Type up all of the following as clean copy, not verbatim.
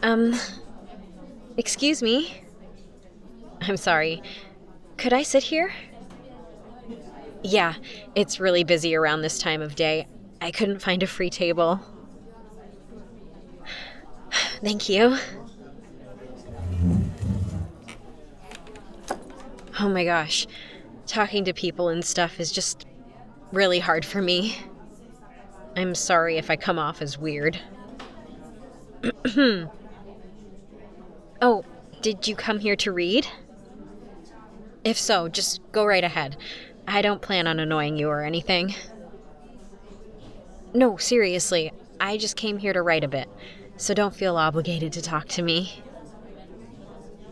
Um, excuse me. I'm sorry. Could I sit here? Yeah, it's really busy around this time of day. I couldn't find a free table. Thank you. Oh my gosh. Talking to people and stuff is just really hard for me. I'm sorry if I come off as weird. Oh, did you come here to read? If so, just go right ahead. I don't plan on annoying you or anything. No, seriously, I just came here to write a bit, so don't feel obligated to talk to me.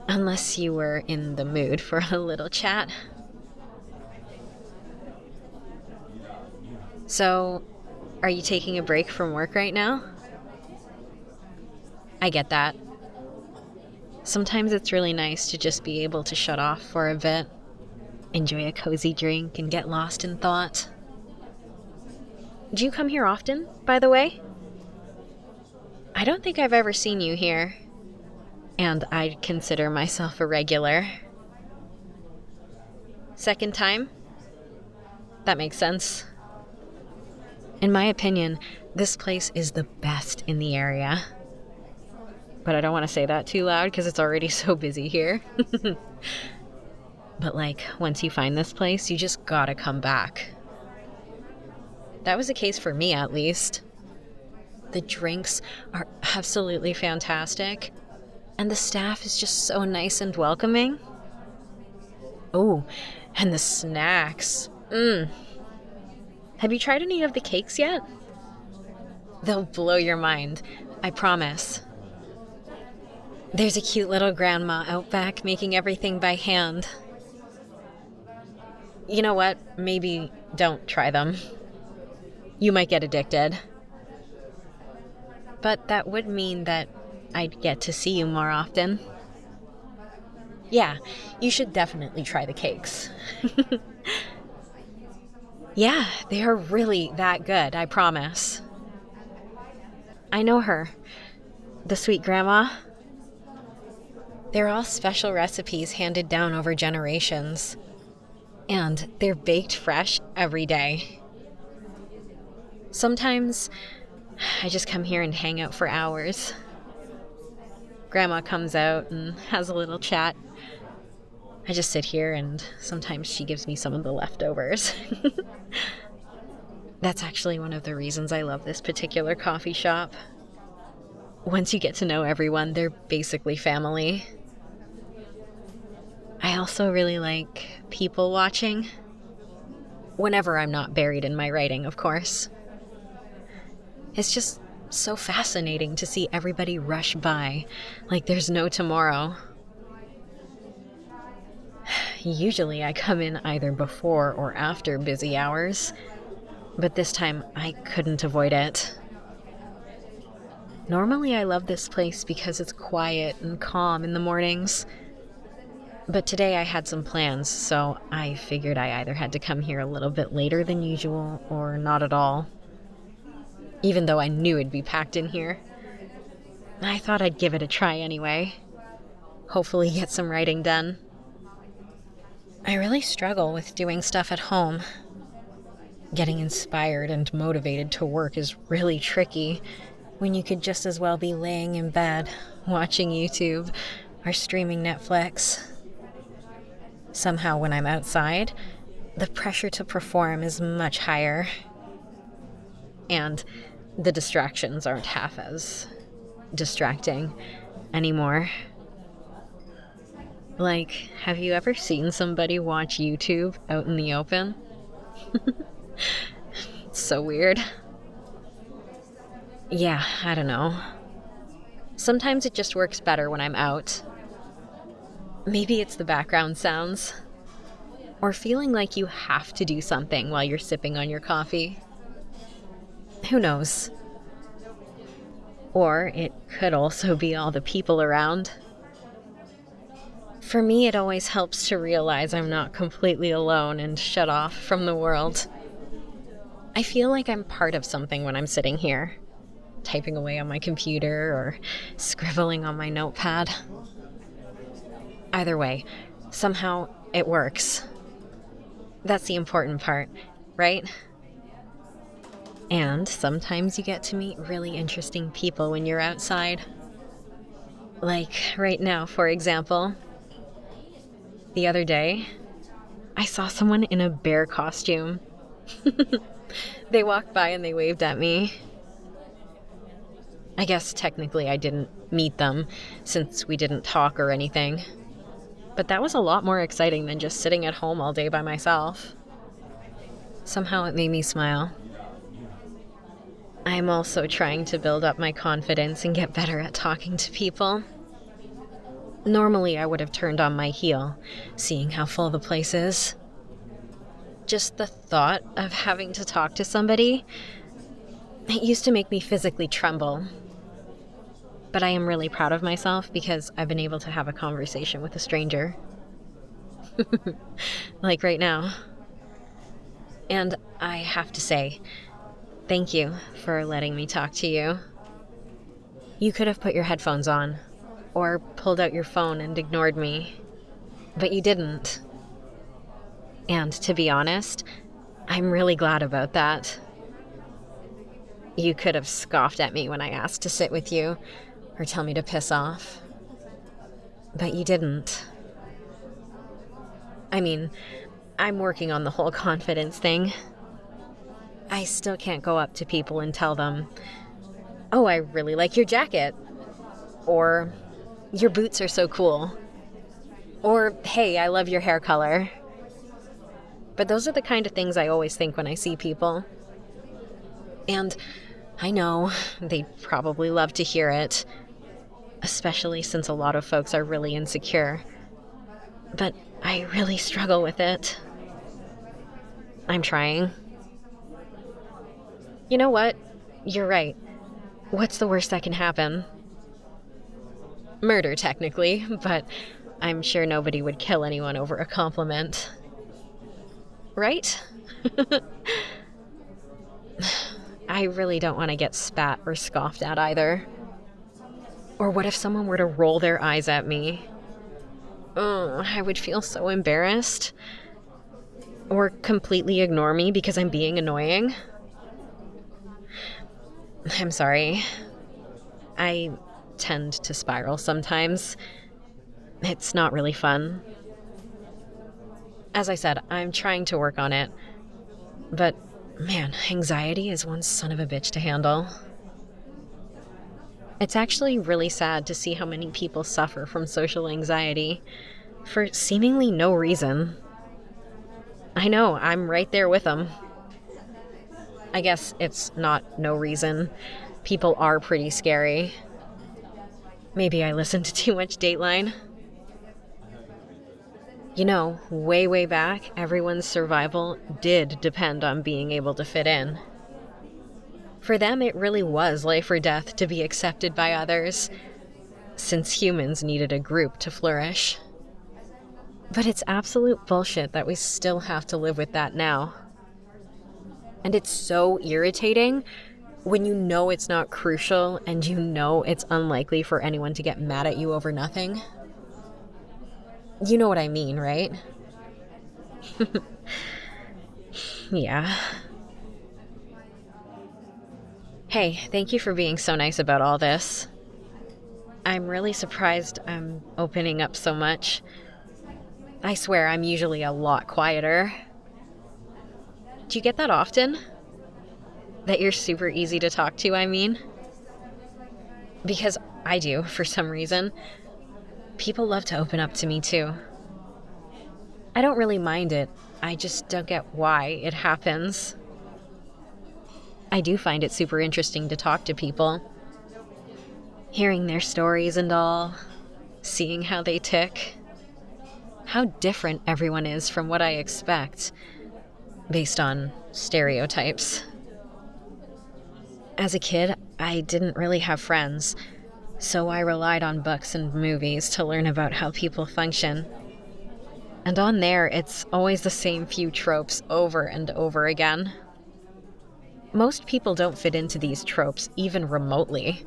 Unless you were in the mood for a little chat. So, are you taking a break from work right now? I get that. Sometimes it's really nice to just be able to shut off for a bit, enjoy a cozy drink, and get lost in thought. Do you come here often, by the way? I don't think I've ever seen you here, and I'd consider myself a regular. Second time? That makes sense. In my opinion, this place is the best in the area. But I don't want to say that too loud because it's already so busy here. But once you find this place, you just gotta come back. That was the case for me, at least. The drinks are absolutely fantastic, and the staff is just so nice and welcoming. Oh, and the snacks. Have you tried any of the cakes yet? They'll blow your mind, I promise. There's a cute little grandma out back making everything by hand. You know what? Maybe don't try them. You might get addicted. But that would mean that I'd get to see you more often. Yeah, you should definitely try the cakes. Yeah, they are really that good, I promise. I know her. The sweet grandma. They're all special recipes handed down over generations. And they're baked fresh every day. Sometimes I just come here and hang out for hours. Grandma comes out and has a little chat. I just sit here and sometimes she gives me some of the leftovers. That's actually one of the reasons I love this particular coffee shop. Once you get to know everyone, they're basically family. I also really like people watching. Whenever I'm not buried in my writing, of course. It's just so fascinating to see everybody rush by like there's no tomorrow. Usually I come in either before or after busy hours, but this time I couldn't avoid it. Normally I love this place because it's quiet and calm in the mornings. But today I had some plans, so I figured I either had to come here a little bit later than usual or not at all. Even though I knew it'd be packed in here. I thought I'd give it a try anyway. Hopefully get some writing done. I really struggle with doing stuff at home. Getting inspired and motivated to work is really tricky when you could just as well be laying in bed, watching YouTube, or streaming Netflix. Somehow when I'm outside, the pressure to perform is much higher. And the distractions aren't half as distracting anymore. Have you ever seen somebody watch YouTube out in the open? It's so weird. Yeah, I don't know. Sometimes it just works better when I'm out. Maybe it's the background sounds. Or feeling like you have to do something while you're sipping on your coffee. Who knows? Or it could also be all the people around. For me, it always helps to realize I'm not completely alone and shut off from the world. I feel like I'm part of something when I'm sitting here, typing away on my computer or scribbling on my notepad. Either way, somehow it works. That's the important part, right? And sometimes you get to meet really interesting people when you're outside. Like right now, for example. The other day, I saw someone in a bear costume. They walked by and they waved at me. I guess technically I didn't meet them since we didn't talk or anything. But that was a lot more exciting than just sitting at home all day by myself. Somehow it made me smile. I'm also trying to build up my confidence and get better at talking to people. Normally I would have turned on my heel, seeing how full the place is. Just the thought of having to talk to somebody, it used to make me physically tremble. But I am really proud of myself because I've been able to have a conversation with a stranger. Like right now. And I have to say, thank you for letting me talk to you. You could have put your headphones on, or pulled out your phone and ignored me, but you didn't. And to be honest, I'm really glad about that. You could have scoffed at me when I asked to sit with you, or tell me to piss off. But you didn't. I mean, I'm working on the whole confidence thing. I still can't go up to people and tell them, "Oh, I really like your jacket," or "Your boots are so cool," or "Hey, I love your hair color." But those are the kind of things I always think when I see people. And I know they'd probably love to hear it, especially since a lot of folks are really insecure. But I really struggle with it. I'm trying. You know what? You're right. What's the worst that can happen? Murder, technically, but I'm sure nobody would kill anyone over a compliment. Right? I really don't want to get spat or scoffed at either. Or what if someone were to roll their eyes at me? Oh, I would feel so embarrassed. Or completely ignore me because I'm being annoying. I'm sorry. I tend to spiral sometimes. It's not really fun. As I said, I'm trying to work on it. But, man, anxiety is one son of a bitch to handle. It's actually really sad to see how many people suffer from social anxiety for seemingly no reason. I know, I'm right there with them. I guess it's not no reason. People are pretty scary. Maybe I listened to too much Dateline. You know, way back, everyone's survival did depend on being able to fit in. For them, it really was life or death to be accepted by others, since humans needed a group to flourish. But it's absolute bullshit that we still have to live with that now. And it's so irritating when you know it's not crucial and you know it's unlikely for anyone to get mad at you over nothing. You know what I mean, right? Yeah. Hey, thank you for being so nice about all this. I'm really surprised I'm opening up so much. I swear I'm usually a lot quieter. Do you get that often? That you're super easy to talk to, I mean? Because I do, for some reason. People love to open up to me, too. I don't really mind it. I just don't get why it happens. I do find it super interesting to talk to people. Hearing their stories and all. Seeing how they tick. How different everyone is from what I expect. Based on stereotypes. As a kid, I didn't really have friends, so I relied on books and movies to learn about how people function. And on there, it's always the same few tropes over and over again. Most people don't fit into these tropes even remotely.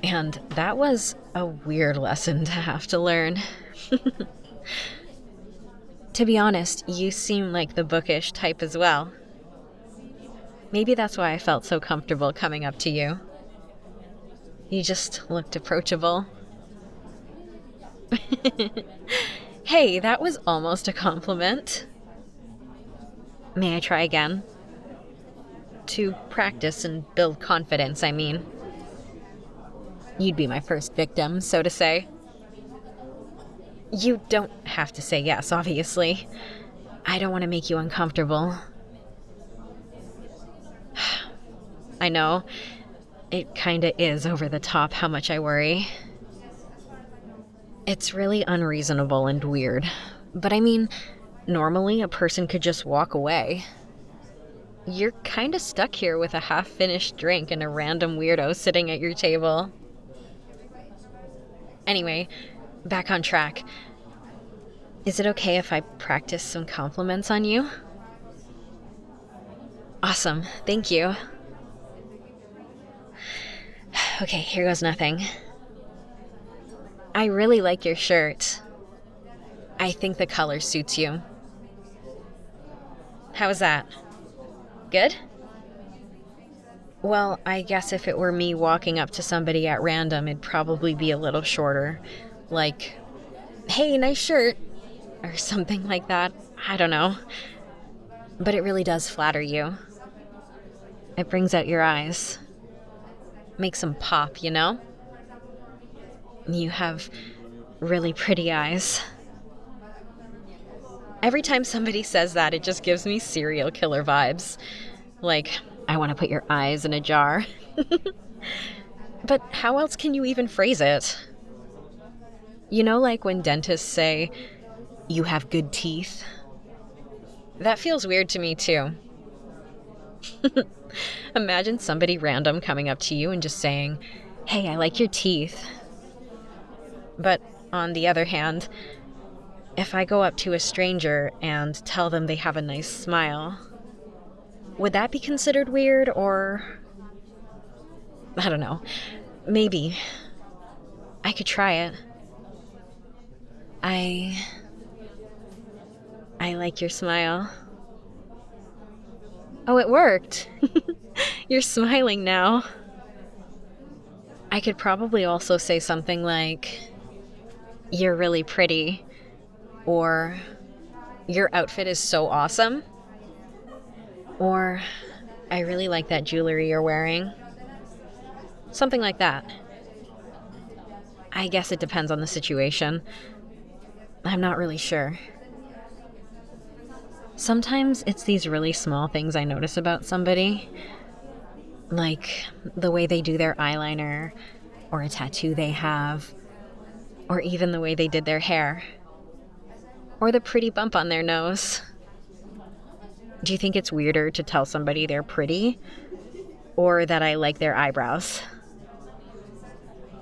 And that was a weird lesson to have to learn. To be honest, you seem like the bookish type as well. Maybe that's why I felt so comfortable coming up to you. You just looked approachable. Hey, that was almost a compliment. May I try again? To practice and build confidence, I mean. You'd be my first victim, so to say. You don't have to say yes, obviously. I don't want to make you uncomfortable. I know. It kinda is over the top how much I worry. It's really unreasonable and weird. But I mean, normally a person could just walk away. You're kinda stuck here with a half-finished drink and a random weirdo sitting at your table. Anyway, back on track. Is it okay if I practice some compliments on you? Awesome, thank you. Okay, here goes nothing. I really like your shirt. I think the color suits you. How was that? Good? Well, I guess if it were me walking up to somebody at random, it'd probably be a little shorter. Like, hey, nice shirt. Or something like that. I don't know. But it really does flatter you. It brings out your eyes. Makes them pop, you know? You have really pretty eyes. Every time somebody says that, it just gives me serial killer vibes. Like, I want to put your eyes in a jar. But how else can you even phrase it? You know, like when dentists say, you have good teeth? That feels weird to me, too. Imagine somebody random coming up to you and just saying, hey, I like your teeth. But on the other hand, if I go up to a stranger and tell them they have a nice smile, would that be considered weird or... I don't know. Maybe. I could try it. I like your smile. Oh, it worked. You're smiling now. I could probably also say something like, you're really pretty, or your outfit is so awesome, or I really like that jewelry you're wearing. Something like that. I guess it depends on the situation. I'm not really sure. Sometimes it's these really small things I notice about somebody, like the way they do their eyeliner, or a tattoo they have, or even the way they did their hair, or the pretty bump on their nose. Do you think it's weirder to tell somebody they're pretty, or that I like their eyebrows?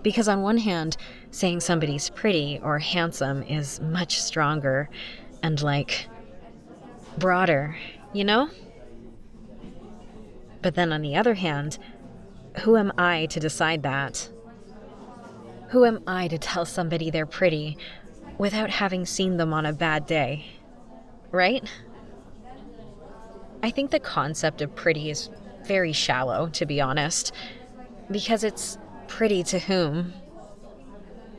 Because on one hand, saying somebody's pretty or handsome is much stronger and, like, broader, you know? But then on the other hand, who am I to decide that? Who am I to tell somebody they're pretty without having seen them on a bad day? Right? I think the concept of pretty is very shallow, to be honest, because it's pretty to whom?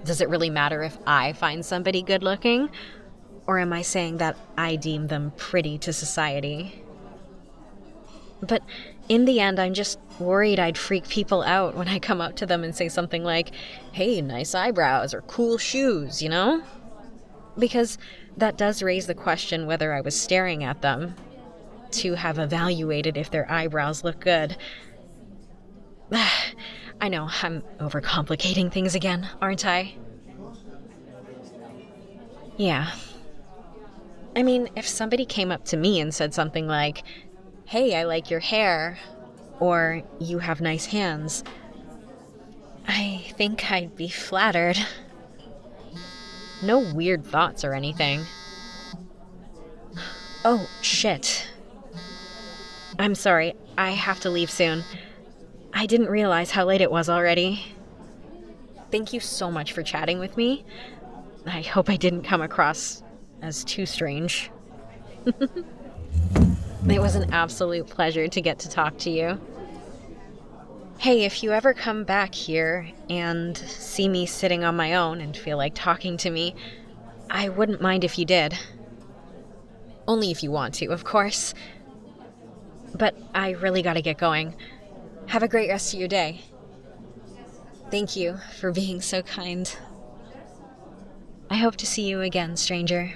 Does it really matter if I find somebody good looking? Or am I saying that I deem them pretty to society? But in the end, I'm just worried I'd freak people out when I come up to them and say something like, hey, nice eyebrows or cool shoes, you know? Because that does raise the question whether I was staring at them to have evaluated if their eyebrows look good. I know, I'm overcomplicating things again, aren't I? Yeah. I mean, if somebody came up to me and said something like, hey, I like your hair, or you have nice hands, I think I'd be flattered. No weird thoughts or anything. Oh, shit. I'm sorry, I have to leave soon. I didn't realize how late it was already. Thank you so much for chatting with me. I hope I didn't come across as too strange. It was an absolute pleasure to get to talk to you. Hey, if you ever come back here and see me sitting on my own and feel like talking to me, I wouldn't mind if you did. Only if you want to, of course. But I really gotta get going. Have a great rest of your day. Thank you for being so kind. I hope to see you again, stranger.